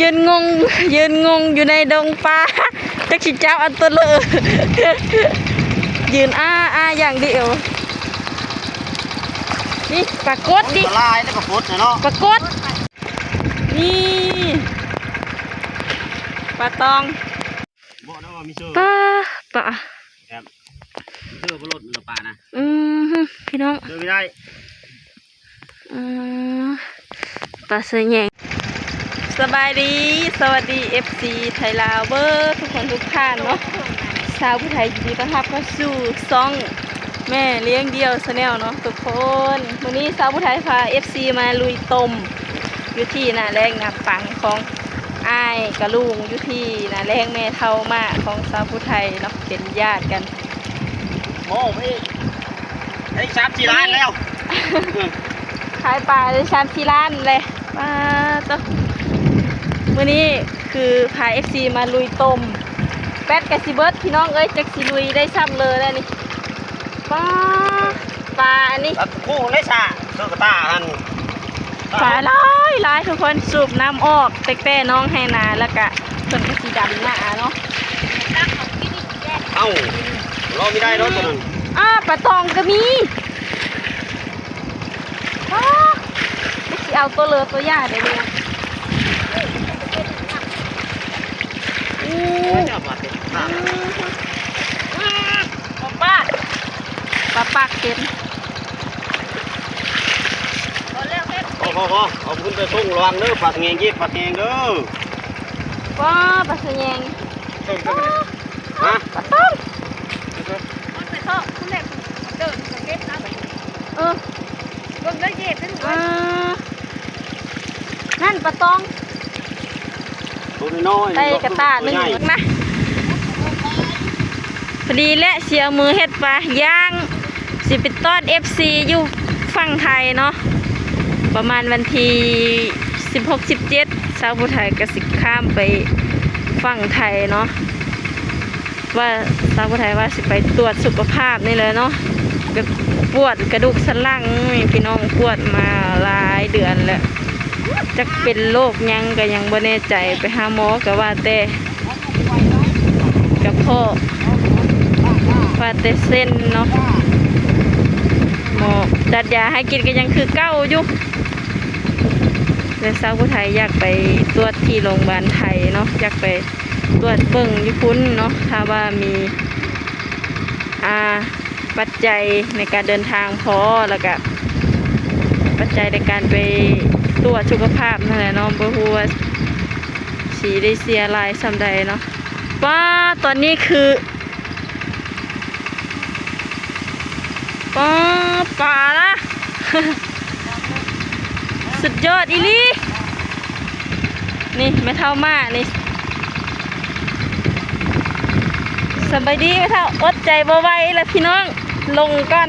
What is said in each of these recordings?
ยืนงงอยู่ในดงปลาจักสิเจ้าอันตัวเลอยืนอ้าอย่างเดียวนี่ปลากดดิ ปลาลายนี่ปลากดเนาะปลากดนี่ปลาตองบ่นะว่ามีเชือปลาครับเชือบรถมันปลานะพี่น้องเชือไม่ได้ปลาเสยแยงสบายดีสวัสดี FC ไทยลาวเบอร์ทุกคนทุกท่านเนาะชาวผู้ไทยยินดีต้อนรับเข้าสู่ซ่องแม่เลี้ยงเดียวชาแนลเนาะทุกคนวันนี้ชาวผู้ไทยพา FC มาลุยต้มอยู่ที่นาแรงนาปังของอ้ายกระลุงอยู่ที่นาแรงแม่เท่ามากของชาวผู้ไทยเนาะเป็นญาติกันโอ้พี่ไอ้3-4 ล้านแล้วขายปลาเลยชามที่ร้านเลยปลาตัววันนี้คือพา FC มาลุยต้มแป๊ดกับซีเบิร์ดพี่น้องเอ้ยจักซีลุยได้ซ้ำเลยแล้วนี่ปลาอันนี้คู่เลยชาเชือกตาหันปลาหลายทุกคนสูบน้ำออกเป๊ะๆน้องให้นาแล้วก็ส่วนกระสีดำหน้าเนาะเอ้าเราไม่ได้รถตัวนึงปลาตองก็มีเอาตัวเลือตัวใหญ่ได้เลยนะปลาปากเต็มพอเอาขึ้นไปส่งระวังเด้อปลาเงี้ยยิบปลาเงี้ยเด้อว้าปลาเสยงฮะปลาต้มมันไปทอดคุณแม่เดินสังเกตนะก็ได้เย็บได้ถูกนั่นปลาตองตัวน้อยไตกระตาหนึ่งนะพอดีและเสียมือเฮ็ดปลาย่างสิปิต้อน FC อยู่ฝั่งไทยเนาะประมาณวันที่16-17ชาวผู้ไทยก็สิข้ามไปฝั่งไทยเนาะว่าชาวผู้ไทยว่าสิไปตรวจสุขภาพนี่เลยเนาะปวดกระดูกสันหลังพี่น้องปวดมาหลายเดือนแล้วจะเป็นโรคยังก็ยังบ่แน่ใจไปหาหมอก็ว่าแต่กับพ่อว่าแต่เส้นเนาะหมอจัดยาให้กินก็ยังคือเก้าอยู่แต่ชาวผู้ไทยอยากไปตรวจที่โรงพยาบาลไทยเนาะอยากไปตรวจเบิ่งญี่ปุ่นเนาะถ้าว่ามีปัจจัยในการเดินทางพอแล้วก็ปัจจัยในการไปตรวจสุขภาพนั่นแหละเนาะบ่ฮู้ว่าสีได้เสียลายสำใดเนาะว่าตอนนี้คือปลาละ สุดยอดอีลี่นี่ไม่เท่ามากนี่สบายดีไม่เท่าอดใจบ่ไหวแล้วพี่น้องลงก่อน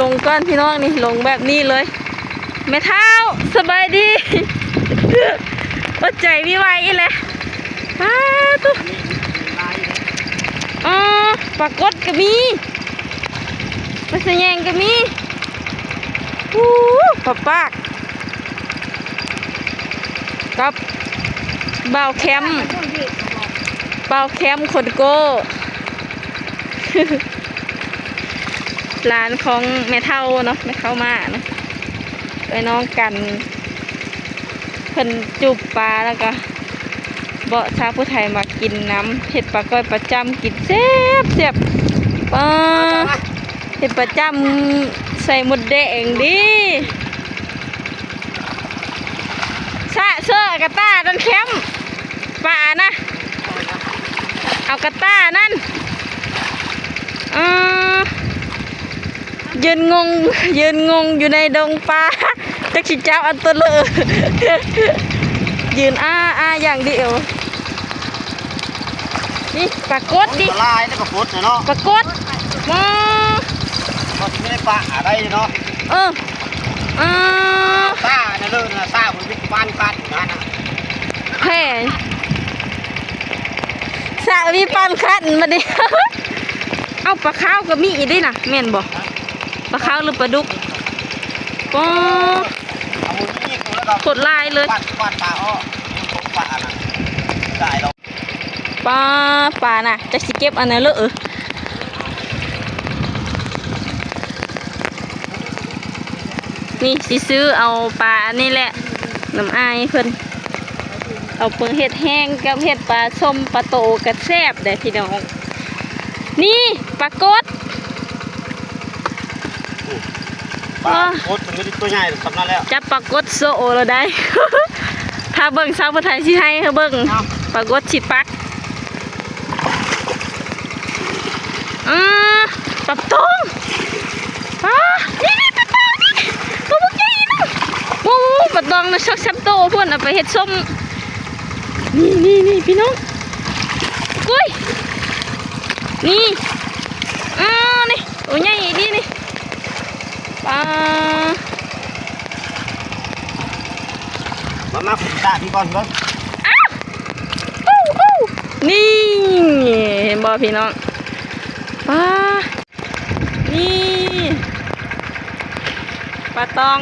ลงก้อนพี่น้องนี่ลงแบบนี้เลยไม่เท้าสบายดีอดใจวิไวเลยตุ๊ปลากดก็มีปลาเสยงก็มีปลาปากกับเบาแคมคนโก้ร้านของแม่เท่าเนาะแม่เท่ามาเนาะไปน้องกันเพิ่นจูบปลาแล้วก็เบาะชาวผู้ไทยมากินน้ำเห็ดปลาก้อยประจำกินเสียบเห็ดประจำใส่หมดแดงดิซะเสื้อกระต้าดันเข้มปลานะเอากระต้านั่นยืนงงอยู่ในดงปลาจักสิเจ้าอันตัวเลอยืนอ้าอย่างเดียวนี่ปลากดดิปลาลายนี่ปลากดเนาะปลากดมันไม่ได้ปลาอะไรเนาะซาเนี่ยเลยนะซามันมีปานกัดนะแห่ซามีปานคัดมาดิ เอาปลาข้าวก็มีอีกด้วยนะแม่นบอกปลาข้าวหรือปลาดุกก็ หมูนี่กูแล้วก็ กดลายเลย ปัดปลาอ้อผมปลาน่ะได้เรา ปลาน่ะจะสิเก็บอันนั้นเลยนี่สิซื้อเอาปลาอันนี้แหละน้ำอายเพิ่นเอาเปิงเห็ดแห้งกับเห็ดปลาส้มปลาโตกระแซบเด้อพี่น้องนี่ปลากด ปลาโคตรมันไม่ได้ตัวใหญ่สำนักแล้ว จับปลากดโซโอเราได้ ถ้าเบิ่งสาวผู้ไทยสิให้เขาเบิ่งปลากดฉีดปักปลาตองนี่ปลาตองนี่ตัวพวกใหญ่นะโอ้ปลาตองนะชักแซมโตเพื่อนเอาไปเฮ็ดส้มนี่พี่น้องกุ้ยนี่นี่โอ้ใหญ่ดีนี่ปลามาขุดตาพี่ก่อนเบิ่ง นี่เห็นบ่พี่น้องปลานี่ปลาตอง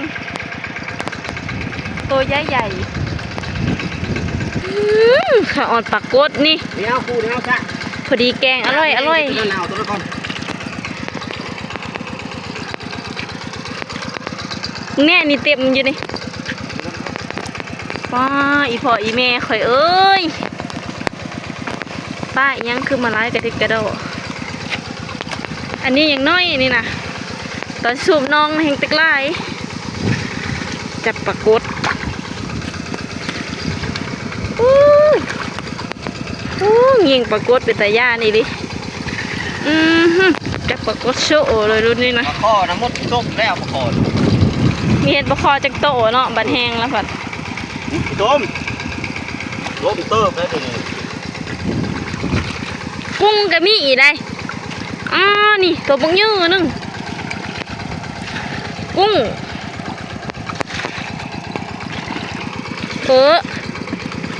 ตัวใหญ่ๆขาอ่อนปลากดนี่ เดี๋ยวคู่เดี๋ยวจ้ะ พอดีแกงอร่อยตัวหนาวตัวละก่อน แน่นี่เต็มอยู่นี่ป้าอีพ่ออีแม่ข่อยเอ้ยป้ายังคือมาไล่กระดิกกระโดดอันนี้ยังน้อยนี่นะตอนสูบน้องแห่งตึกไล่จับปลากดยิงปลากดเป็นตาย่านี่ดิจับปลากดโชว์เลยรุ่นนี้นะ ปลาข้อน้ำมดต้มแล้วปลาข้อ มีเห็ดปลาคอจักโตเนาะบัดแห้งแล้วผัด ต้มเติมได้ตัวนี้ กุ้งก็มีอีกได้นี่ตัวบังยือนึงกุ้ง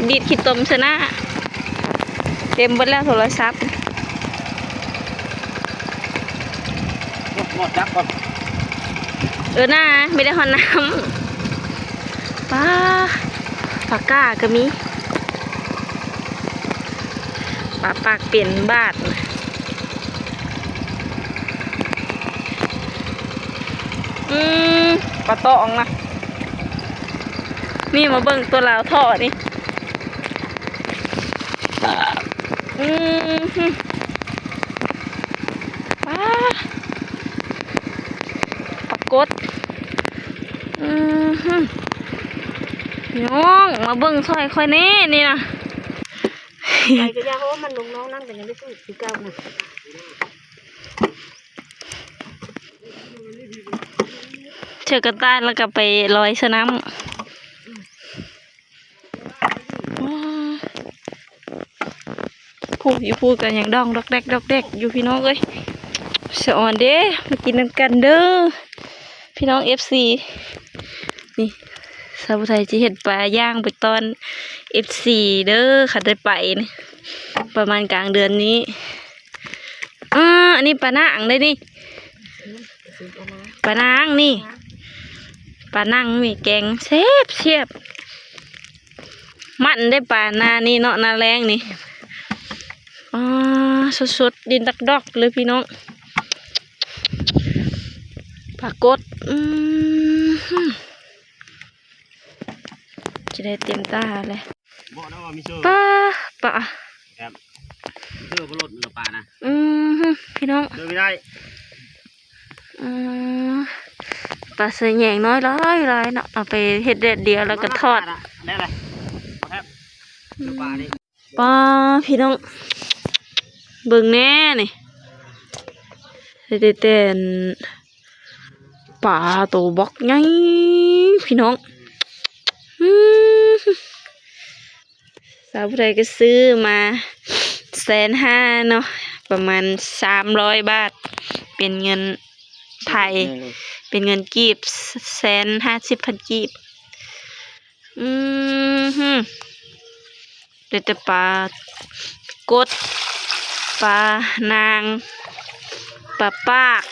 ดีดขี้ตมชนะเต็มหมดแล้วโทรศัพท์ หมดจับก่อน หน้าไม่ได้หอนน้ำปลาก้าก็มีปลาปากเปลี่ยนบาทปลาตองนะนี่มาเบิ่งตัวลาวท่อนี่ปลากดน้องมาเบิ่งซอยค่อยแน่นี่นะไปก็ยากเพราะว่ามันลงน้องนั่นกันยังไม่สู้คือเก่านะเชือกกระต้านแล้วก็ไปลอยสนามพูดอยู่พูดกันอย่างดองดอกแดกอยู่พี่น้องเอ้ยสอนเด้มากินกันเด้อพี่น้อง FC นี่สาวไทยจะเห็ดปลาย่างไปตอน F4 เด้อขัดได้ไปนี่ประมาณกลางเดือนนี้อันนี้ปลานางได้นี่ปลานางนี่ปลานางมีแกงเสียบมันได้ปลานานี่เนาะนาแรงนี่สดดินตักดอกเลยพี่น้องปลากดจะได้เต็มตาเลยปลาครับเชื่อปลาหลดหรือปลานะพี่น้องเดินไม่ได้ปลาเสือแหงน้อยร้อยเนาะเอาไปเห็ดเด็ดเดียวแล้วก็ทอดได้เลยครับปลานี่ปลาพี่น้องเบิ่งแน่นี่เต้นปลาตัวบกไงพี่น้องสาวผู้ใดก็ซื้อมา150,000เนาะประมาณ300 บาทเป็นเงินไทยเป็นเงินกีบ150,000 กีบเด็ดแต่ปลากดปลานางปลาปาก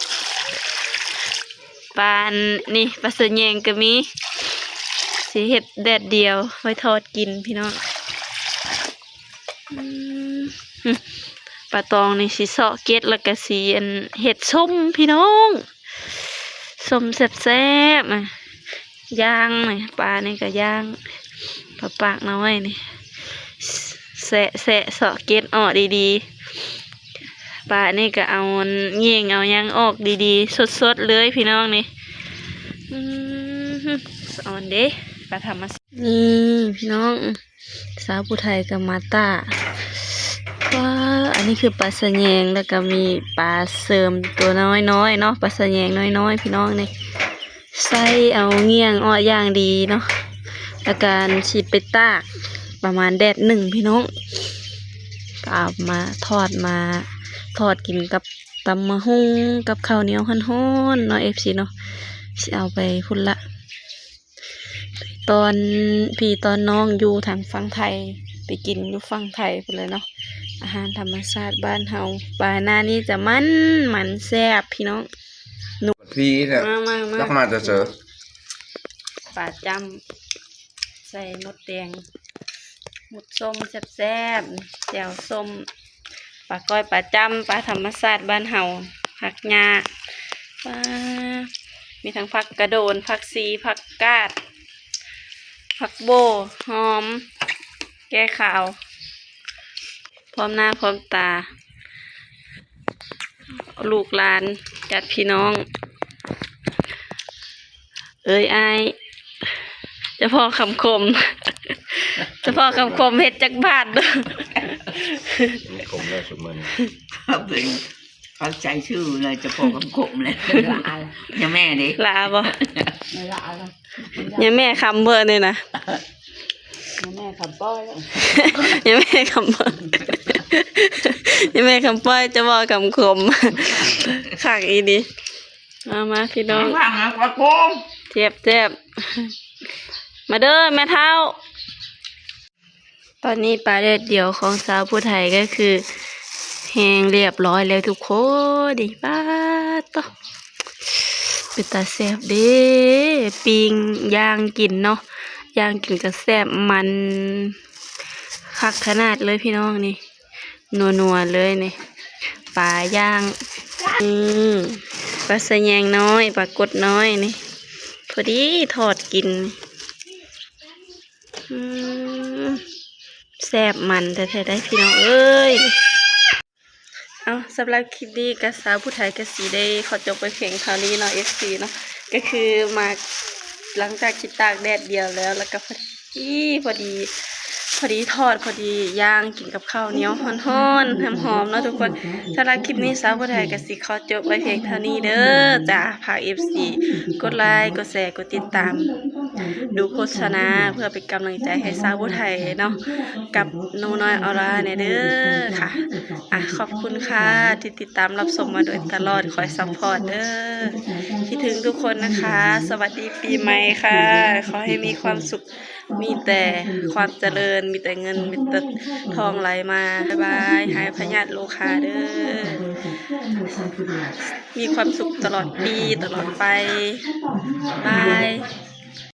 ปลานี่ปลาเสือแยงก็มี สีเห็ดแดดเดียวไว้ทอดกินพี่น้องปลาตองนี่สีเสาะเกล็ดแล้วก็สีอันเห็ดส้มพี่น้องส้มแซ่บๆย่างนี่ปลานี่ก็ย่างปลาปากน้อยนี่แสะเสาะเกล็ดออกดีๆปลานี่ก็เอาเงี้ยงเอาย่างออกดีๆสดๆเลยพี่น้องนี่สอนเด้ปลาธรรมชาตินี่พี่น้องสาวผู้ไทยกับมาตาว้าอันนี้คือปลาสะแยงแล้วก็มีปลาเสริมตัวน้อยๆเนาะปลาสะแยงน้อยๆพี่น้องนี่ใส่เอาเงี้ยงอ้อย่างดีเนาะแล้วการฉีดไปตากประมาณแดดหนึ่งพี่น้องก็เอามาทอดกินกับตำมะฮุ่งกับข้าวเหนียวฮ้อนๆเนาะFCเนาะสิเอาไปพุ่นละตอนพี่ตอนน้องอยู่ทางฝั่งไทยไปกินอยู่ฝั่งไทยพุ่นเลยเนาะอาหารธรรมชาติบ้านเฮาปลาหน้านี้จะมันแซ่บพี่น้องพี่เนี่ยแล้วมาจะเจอปลาจำใส่มดแดงหมดส้มแซ่บๆแจ่วส้มปลาก้อยปลาจำปลาธรรมชาติบ้านเฮาผักหญ้าปลามีทั้งผักกระโดนผักซีผักกาดผักโบหอมแก้ขาวพร้อมหน้าพร้อมตาลูกหลานญาติพี่น้องเอ้ยอายเจะพ่อคำคมเจะพ่อคำคมเฮ็ดจักบาทเด้อคมเลยสุดมันเขาใจชื่อเลยจะพอกับขมเลยอย่าแม่ดิลาบ่ไม่ลาแล้วอย่าแม่คำเบอร์เลยนะอย่าแม่คำป้อยอย่าแม่คำเบอร์อย่าแม่คำป้อยจะบอกคำคมขากอีดีมาพี่น้องฟังนะกระโปงเจ็บมาเด้อแม่เท้าตอนนี้ปลาเด็ดเดี่ยวของสาวผู้ไทยก็คือแห้งเรียบร้อยแล้วทุกคนดีป้าต่อเป็นตาแซ่บเด้ปิงย่างกินเนาะย่างกินกับแซ่บมันคักขนาดเลยพี่น้องนี่นัวเลยนี่ปลาย่างปลาสะแยงน้อยปลากดน้อยนี่พอดีทอดกินแซ่บมันแต่แท้ได้พี่น้องเอ้ยเอาสำหรับคลิปนี้กับสาวผู้ไทยกับสีได้ขอจบไปเพียงเท่านี้เนาะ FC เนาะก็คือมาหลังจากคิดตากแดดเดียวแล้วก็พอดีทอดพอดีย่างกินกับข้าวเหนียวฮ้อนๆหอมๆเนาะทุกคนสำหรับคลิปนี้สาวผู้ไทยกับสีขอจบไปเพียงเท่านี้เด้อจ้าฝาก FC กดไลค์กดแชร์กดติดตามดูโฆษณาเพื่อเป็นกำลังใจให้สาวผู้ไทยเนาะกับหนูน้อยออร่าเนี่ยเด้อค่ะขอบคุณค่ะที่ติดตามรับชมมาโดยตลอดคอยซัพพอร์ตเด้อคิดถึงทุกคนนะคะสวัสดีปีใหม่ค่ะขอให้มีความสุขมีแต่ความเจริญมีแต่เงินมีแต่ทองไหลมาบ๊ายบายหายพยาธิโรคาเด้อมีความสุขตลอดปีตลอดไปบาย